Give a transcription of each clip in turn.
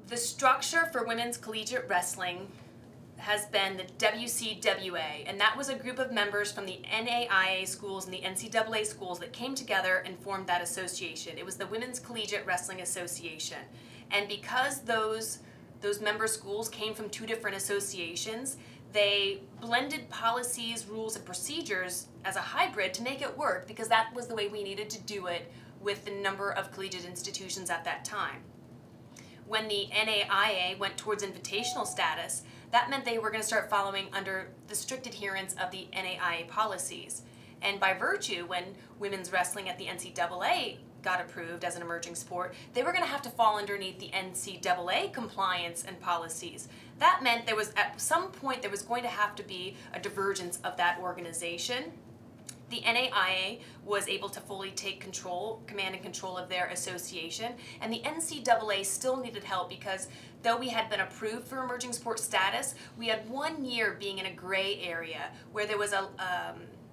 The structure for women's collegiate wrestling has been the WCWA, and that was a group of members from the NAIA schools and the NCAA schools that came together and formed that association. It was the Women's Collegiate Wrestling Association. And because those member schools came from two different associations, they blended policies, rules, and procedures as a hybrid to make it work, because that was the way we needed to do it with the number of collegiate institutions at that time. When the NAIA went towards invitational status, that meant they were going to start following under the strict adherence of the NAIA policies. And by virtue, when women's wrestling at the NCAA got approved as an emerging sport, they were going to have to fall underneath the NCAA compliance and policies. That meant there was, at some point, there was going to have to be a divergence of that organization. The NAIA was able to fully take command and control of their association, and the NCAA still needed help because though we had been approved for emerging sport status, we had 1 year being in a gray area where there was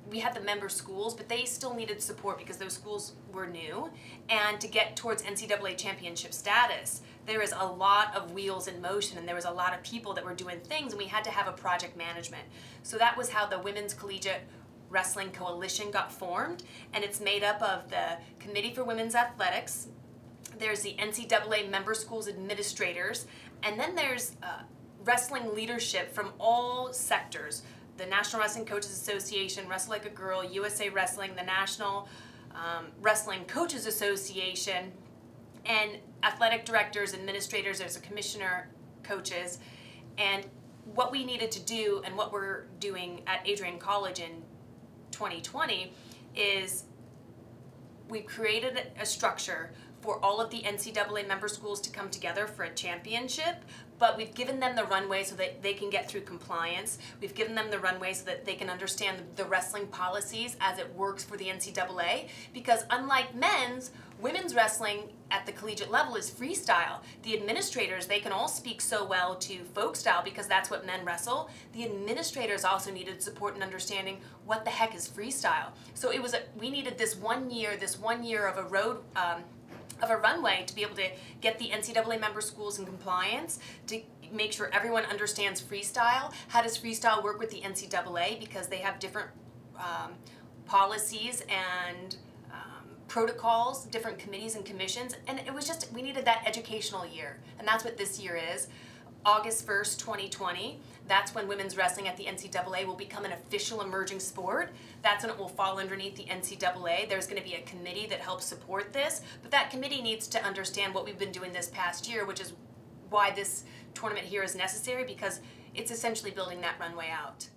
we had the member schools, but they still needed support because those schools were new. And to get towards NCAA championship status, there is a lot of wheels in motion, and there was a lot of people that were doing things, and we had to have a project management. So that was how the Women's Collegiate Wrestling Coalition got formed, and it's made up of the Committee for Women's Athletics, there's the NCAA member schools administrators, and then there's wrestling leadership from all sectors. The National Wrestling Coaches Association, Wrestle Like a Girl, USA Wrestling, the National Wrestling Coaches Association, and athletic directors, administrators, there's a commissioner, coaches. And what we needed to do, and what we're doing at Adrian College in 2020, is we've created a structure for all of the NCAA member schools to come together for a championship, but we've given them the runway so that they can get through compliance. We've given them the runway so that they can understand the wrestling policies as it works for the NCAA, because unlike men's, women's wrestling at the collegiate level is freestyle. The administrators, they can all speak so well to folk style because that's what men wrestle. The administrators also needed support in understanding what the heck is freestyle. So it was we needed this 1 year of a road, of a runway to be able to get the NCAA member schools in compliance, to make sure everyone understands freestyle. How does freestyle work with the NCAA? Because they have different policies and protocols, different committees and commissions, and it was just, we needed that educational year, and that's what this year is. August 1st, 2020, that's when women's wrestling at the NCAA will become an official emerging sport. That's when it will fall underneath the NCAA. There's going to be a committee that helps support this, but that committee needs to understand what we've been doing this past year, which is why this tournament here is necessary, because it's essentially building that runway out.